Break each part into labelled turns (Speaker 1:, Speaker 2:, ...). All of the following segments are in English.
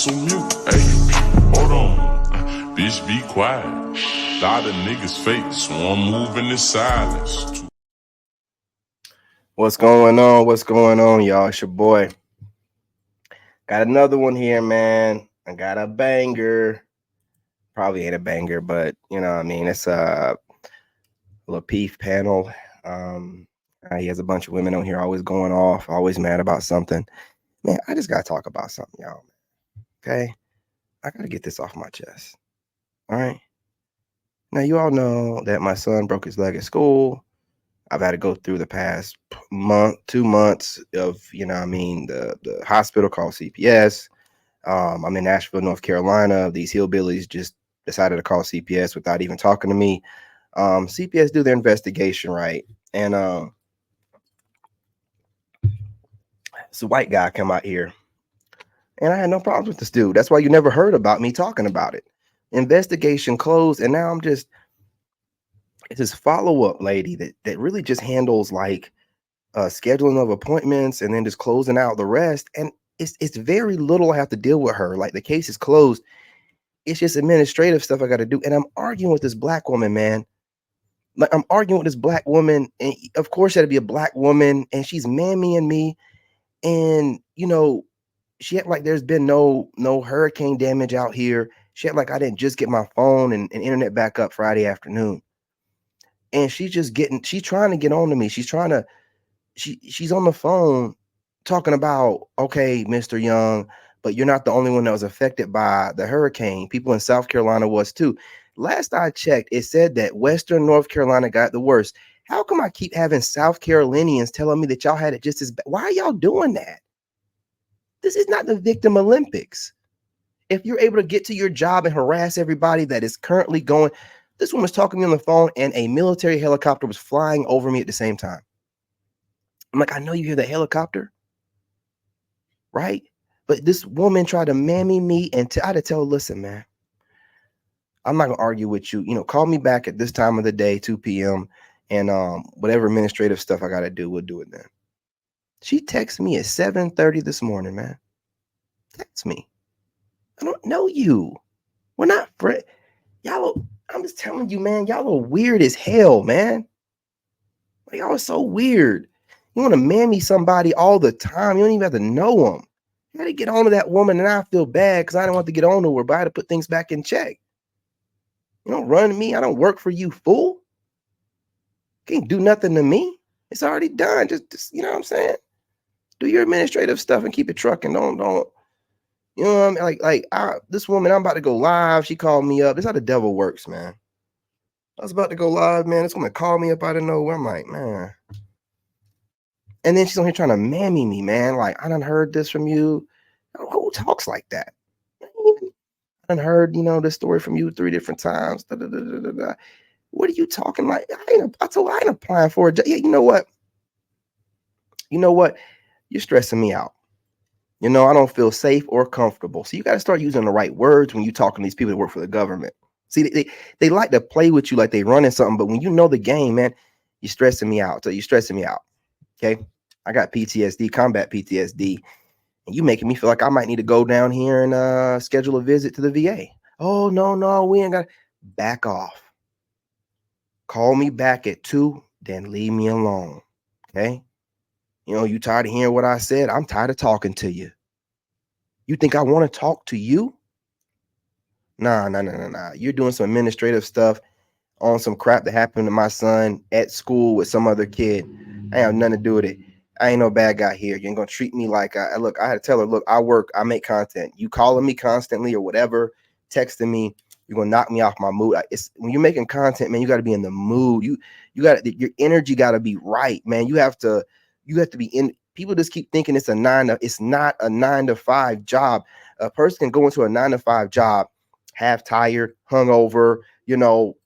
Speaker 1: So mute, hey, hold on, bitch, be quiet. Lot of niggas fake, so I'm moving in silence.
Speaker 2: What's going on? What's going on, y'all? It's your boy. Got another one here, man. I got a banger. Probably ain't a banger, but you know what I mean. It's a Lapeef panel. He has a bunch of women on here always going off, always mad about something. Man, I just gotta talk about something, y'all. Okay? I gotta get this off my chest. All right. Now you all know that my son broke his leg at school. I've had to go through the past month, 2 months of, the hospital called CPS. I'm in Nashville, North Carolina. These hillbillies just decided to call CPS without even talking to me. CPS do their investigation, right? And it's a white guy come out here, and I had no problems with this dude. That's why you never heard about me talking about it. Investigation closed, and now it's this follow up lady that really just handles like scheduling of appointments and then just closing out the rest. And it's very little I have to deal with her. Like the case is closed. It's just administrative stuff I got to do. And I'm arguing with this black woman, man. Like I'm arguing with this black woman, and of course, it had to be a black woman, and she's mammying me. And she had like there's been no hurricane damage out here. She had like I didn't just get my phone and internet back up Friday afternoon. And she's trying to get on to me. She's on the phone talking about, okay, Mr. Young, but you're not the only one that was affected by the hurricane. People in South Carolina was too. Last I checked, it said that Western North Carolina got the worst. How come I keep having South Carolinians telling me that y'all had it just as bad? Why are y'all doing that? This is not the Victim Olympics. If you're able to get to your job and harass everybody that is currently going, this woman was talking to me on the phone and a military helicopter was flying over me at the same time. I'm like, I know you hear the helicopter, right? But this woman tried to mammy me, and I had to tell her, listen, man, I'm not gonna argue with you. Call me back at this time of the day, 2 p.m. And whatever administrative stuff I gotta do, we'll do it then. She texted me at 7:30 this morning, man. Text me. I don't know you. We're not friends. I'm just telling you, man, y'all are weird as hell, man. Like, y'all are so weird. You want to mammy somebody all the time. You don't even have to know them. I had to get on to that woman, and I feel bad because I didn't want to get on to her, but I had to put things back in check. You don't run me. I don't work for you, fool. Can't do nothing to me. It's already done. Just you know what I'm saying? Do your administrative stuff and keep it trucking. Don't you know what I mean? This woman, I'm about to go live. She called me up. This is how the devil works, man. I was about to go live, man. This woman called me up out of nowhere. I'm like, man. And then she's on here trying to mammy me, man. Like, I done heard this from you. Who talks like that? I done heard, this story from you 3 different times. Da, da, da, da, da, da. What are you talking like? I told her I ain't applying for it. Yeah, you know what? You know what? You're stressing me out. I don't feel safe or comfortable. So you got to start using the right words when you talking to these people that work for the government. See, they like to play with you like they running something, but when you know the game, man, you're stressing me out. So you're stressing me out. Okay. I got PTSD, combat PTSD, and you making me feel like I might need to go down here and schedule a visit to the VA. Oh, no, we ain't got to back off. Call me back at 2, then leave me alone. Okay. You tired of hearing what I said? I'm tired of talking to you. You think I want to talk to you? Nah. You're doing some administrative stuff on some crap that happened to my son at school with some other kid. I ain't have nothing to do with it. I ain't no bad guy here. You ain't gonna treat me like look. I had to tell her, look, I work, I make content. You calling me constantly or whatever, texting me, you're gonna knock me off my mood. It's when you're making content, man. You got to be in the mood. You got your energy got to be right, man. You have to be in. People just keep thinking it's it's not a 9 to 5 job. A person can go into a 9 to 5 job, half tired, hungover,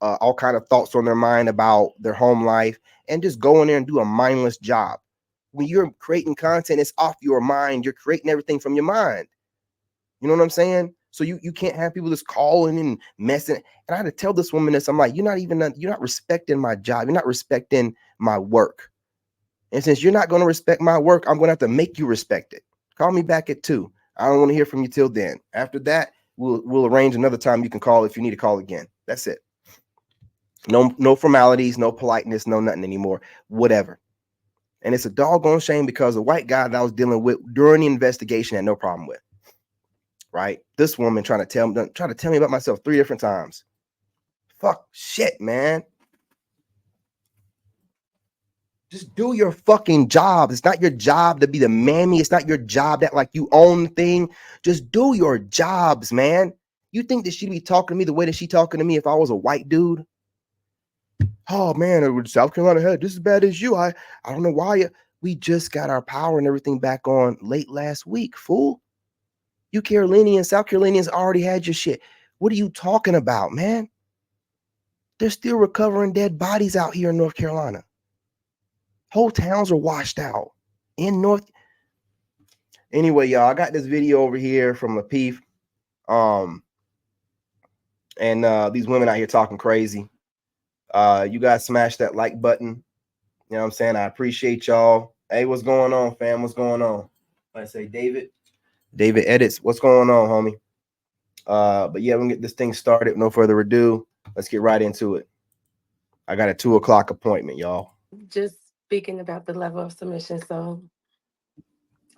Speaker 2: all kind of thoughts on their mind about their home life, and just go in there and do a mindless job. When you're creating content, it's off your mind. You're creating everything from your mind. You know what I'm saying? So you can't have people just calling and messing. And I had to tell this woman this. I'm like, you're not respecting my job. You're not respecting my work. And since you're not going to respect my work, I'm going to have to make you respect it. Call me back at 2. I don't want to hear from you till then. After that, we'll arrange another time you can call if you need to call again. That's it. No formalities, no politeness, no nothing anymore. Whatever. And it's a doggone shame because the white guy that I was dealing with during the investigation had no problem with. Right? This woman trying to tell me about myself 3 different times. Fuck shit, man. Just do your fucking job. It's not your job to be the mammy. It's not your job that like you own the thing. Just do your jobs, man. You think that she'd be talking to me the way that she talking to me if I was a white dude? Oh man, South Carolina had just as bad as you. I don't know why we just got our power and everything back on late last week, fool. You Carolinians, South Carolinians already had your shit. What are you talking about, man? They're still recovering dead bodies out here in North Carolina. Whole towns are washed out in North. Anyway, y'all, I got this video over here from Lapeef. And these women out here talking crazy. You guys smash that like button. You know what I'm saying? I appreciate y'all. Hey, what's going on, fam? What's going on? I say David edits. What's going on, homie? But yeah, we're gonna get this thing started. No further ado. Let's get right into it. I got a 2 o'clock appointment, y'all.
Speaker 3: Just speaking about the level of submission. So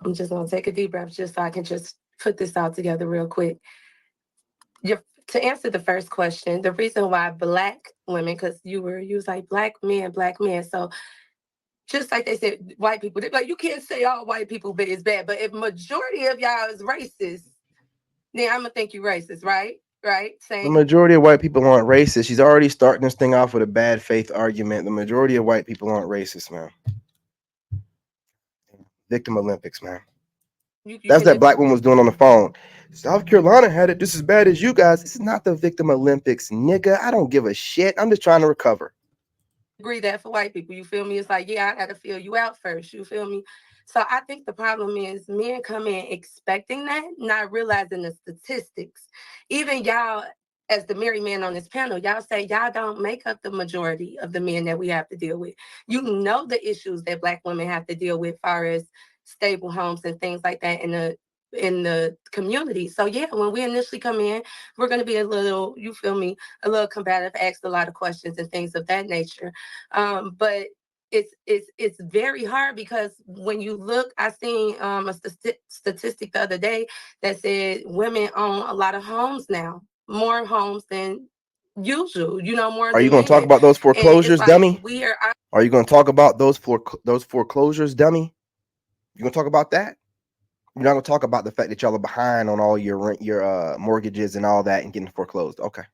Speaker 3: I'm just going to take a deep breath just so I can just put this all together real quick. To answer the first question, the reason why Black women, because you was like Black men. So just like they said, white people, they're like, you can't say all white people is bad. But if majority of y'all is racist, then I'm going to think you racist, right? Right?
Speaker 2: The majority of white people aren't racist. She's already starting this thing off with a bad faith argument. The majority of white people aren't racist, man. Victim Olympics, man. That's that black woman was doing on the phone. South Carolina had it just as bad as you guys. This is not the Victim Olympics, nigga. I don't give a shit. I'm just trying to recover.
Speaker 3: Agree that for white people, you feel me? It's like, yeah, I got to feel you out first. You feel me? So I think the problem is men come in expecting that, not realizing the statistics. Even y'all, as the married men on this panel, y'all say y'all don't make up the majority of the men that we have to deal with. You know the issues that Black women have to deal with, as far as stable homes and things like that in the community. So yeah, when we initially come in, we're going to be a little, you feel me, a little combative, ask a lot of questions and things of that nature. But it's very hard because when you look, I seen a statistic the other day that said women own a lot of homes now, more homes than usual. You know, more.
Speaker 2: Are you going to talk about those foreclosures, like, dummy? Are you going to talk about those foreclosures, dummy? You going to talk about that? You're not going to talk about the fact that y'all are behind on all your rent, your mortgages and all that and getting foreclosed. Okay.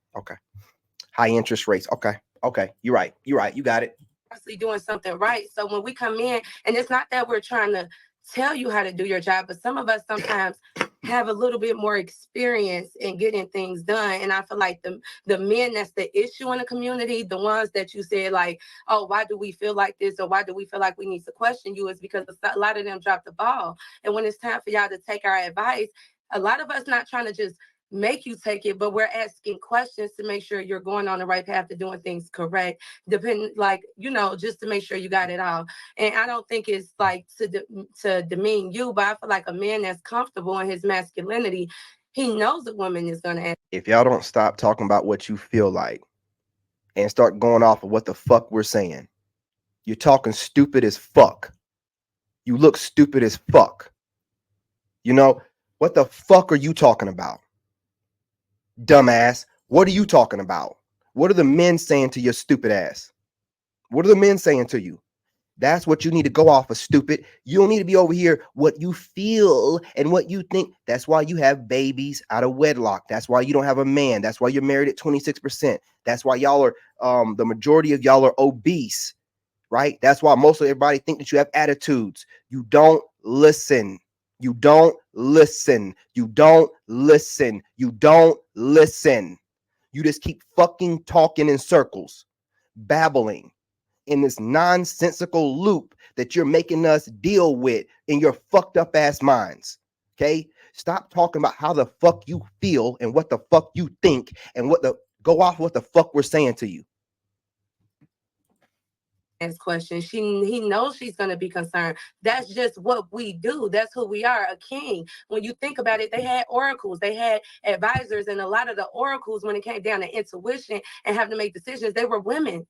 Speaker 2: High interest rates. Okay. You're right. You got it.
Speaker 3: Actually doing something right. So when we come in, and it's not that we're trying to tell you how to do your job, but some of us sometimes have a little bit more experience in getting things done. And I feel like the men that's the issue in the community, the ones that you said like, oh, why do we feel like this? Or why do we feel like we need to question you? Is because a lot of them dropped the ball. And when it's time for y'all to take our advice, a lot of us not trying to just make you take it, but we're asking questions to make sure you're going on the right path to doing things correct, depending, like, you know, just to make sure you got it all. And I don't think it's like to demean you, but I feel like a man that's comfortable in his masculinity, he knows a woman is going to ask.
Speaker 2: If y'all don't stop talking about what you feel like and start going off of what the fuck we're saying, you're talking stupid as fuck. You look stupid as fuck. You know, what the fuck are you talking about? Dumbass, what are you talking about? What are the men saying to your stupid ass? What are the men saying to you? That's what you need to go off of, stupid. You don't need to be over here what you feel and what you think. That's why you have babies out of wedlock. That's why you don't have a man. That's why you're married at 26%. That's why y'all are, the majority of y'all are obese, right? That's why most of everybody think that you have attitudes. You don't listen. You don't listen. You don't listen. You don't listen. You just keep fucking talking in circles, babbling in this nonsensical loop that you're making us deal with in your fucked up ass minds. Okay? Stop talking about how the fuck you feel and what the fuck you think and go off what the fuck we're saying to you.
Speaker 3: ask questions. He knows she's going to be concerned. That's just what we do. That's who we are, a king. When you think about it, they had oracles, they had advisors, and a lot of the oracles, when it came down to intuition and having to make decisions, they were women.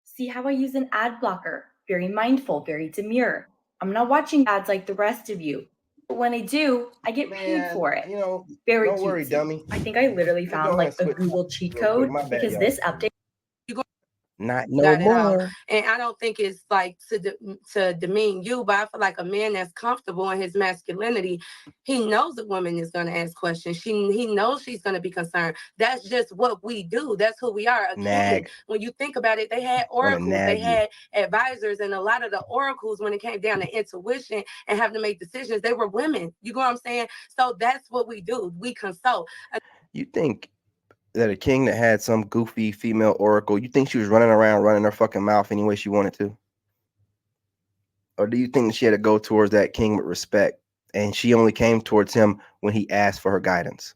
Speaker 4: See how I use an ad blocker? Very mindful, very demure. I'm not watching ads like the rest of you. But when I do, I get paid for it.
Speaker 2: You know,
Speaker 4: Very
Speaker 2: don't worry,
Speaker 4: cutesy.
Speaker 2: dummy.
Speaker 4: I think I literally
Speaker 2: Let me go
Speaker 4: found
Speaker 2: ahead
Speaker 4: like
Speaker 2: and
Speaker 4: a
Speaker 2: switch
Speaker 4: Google cheat
Speaker 2: real quick.
Speaker 4: code
Speaker 2: My bad,
Speaker 4: because
Speaker 2: y'all.
Speaker 4: this update.
Speaker 2: Not no
Speaker 3: Got it all.
Speaker 2: more.
Speaker 3: And I don't think it's like to demean you, but I feel like a man that's comfortable in his masculinity, he knows a woman is going to ask questions. He knows she's going to be concerned. That's just what we do. That's who we are, a king.
Speaker 2: Nag.
Speaker 3: When you think about it, they had
Speaker 2: Wanna
Speaker 3: oracles, they
Speaker 2: nag you.
Speaker 3: had advisors, and a lot of the oracles, when it came down to intuition and having to make decisions, they were women. You know what I'm saying? So that's what we do. We consult.
Speaker 2: You think that a king that had some goofy female oracle, you think she was running around running her fucking mouth any way she wanted to? Or do you think that she had to go towards that king with respect and she only came towards him when he asked for her guidance?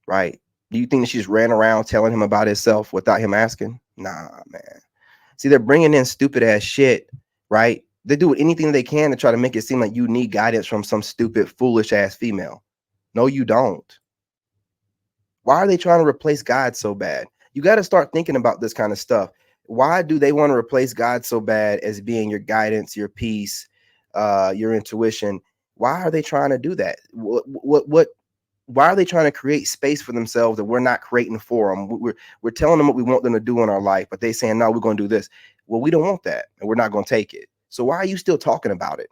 Speaker 2: Right? Do you think that she just ran around telling him about himself without him asking? Nah, man. See, they're bringing in stupid ass shit, right? They do anything they can to try to make it seem like you need guidance from some stupid, foolish ass female. No, you don't. Why are they trying to replace God so bad? You got to start thinking about this kind of stuff. Why do they want to replace God so bad as being your guidance, your peace, your intuition? Why are they trying to do that? Why are they trying to create space for themselves that we're not creating for them? We're telling them what we want them to do in our life, but they saying, no, we're going to do this. Well, we don't want that, and we're not going to take it. So why are you still talking about it?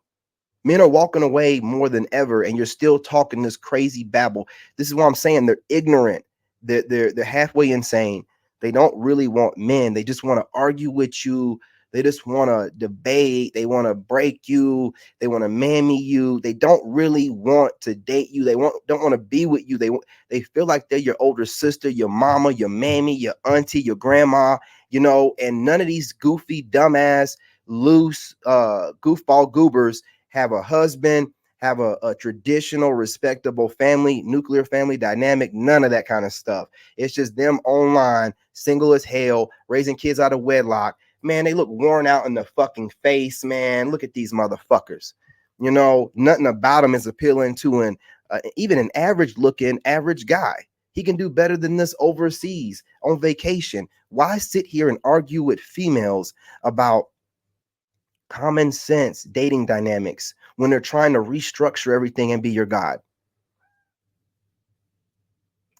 Speaker 2: Men are walking away more than ever, and you're still talking this crazy babble. This is what I'm saying. They're ignorant. They're halfway insane. They don't really want men. They just want to argue with you. They just want to debate. They want to break you. They want to mammy you. They don't really want to date you. Don't want to be with you. They feel like they're your older sister, your mama, your mammy, your auntie, your grandma, and none of these goofy, dumbass, loose, goofball goobers have a husband, have a traditional, respectable family, nuclear family dynamic, none of that kind of stuff. It's just them online, single as hell, raising kids out of wedlock. Man, they look worn out in the fucking face, man. Look at these motherfuckers. Nothing about them is appealing to even an average looking average guy. He can do better than this overseas on vacation. Why sit here and argue with females about common sense dating dynamics when they're trying to restructure everything and be your God?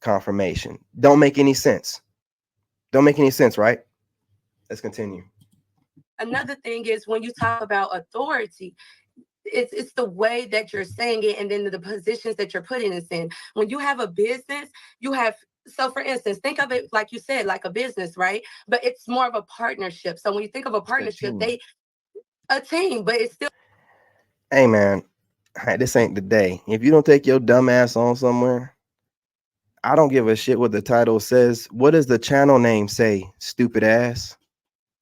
Speaker 2: Confirmation. Don't make any sense. Don't make any sense, right? Let's continue.
Speaker 3: Another thing is when you talk about authority, it's the way that you're saying it, and then the positions that you're putting us in. When you have a business, you have. So for instance, think of it like you said, like a business, right? But it's more of a partnership. So when you think of a partnership, a team, but it's still.
Speaker 2: Hey man, this ain't the day. If you don't take your dumb ass on somewhere, I don't give a shit what the title says. What does the channel name say? Stupid ass.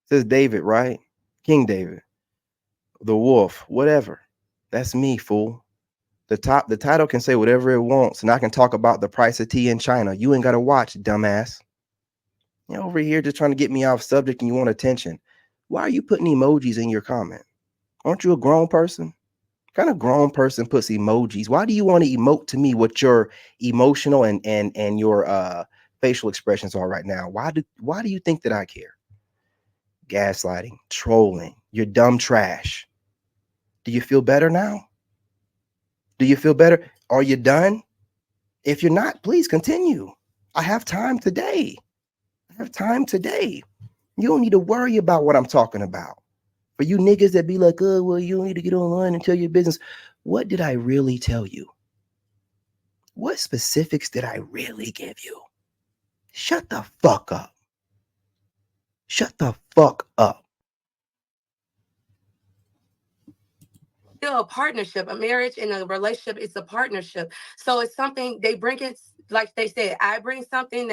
Speaker 2: It says David, right? King David, the wolf, whatever. That's me, fool. The title can say whatever it wants, and I can talk about the price of tea in China. You ain't got to watch, dumbass. You're over here just trying to get me off subject and you want attention. Why are you putting emojis in your comment? Aren't you a grown person? What kind of grown person puts emojis? Why do you want to emote to me what your emotional and your facial expressions are right now? Why do you think that I care? Gaslighting, trolling, you're dumb trash. Do you feel better now? Do you feel better? Are you done? If you're not, please continue. I have time today. You don't need to worry about what I'm talking about. For you niggas that be like, oh, well, you don't need to get online and tell your business. What did I really tell you? What specifics did I really give you? Shut the fuck up. Shut the fuck up.
Speaker 3: Still a partnership. A marriage and a relationship is a partnership. So it's something they bring it, like they said, I bring something that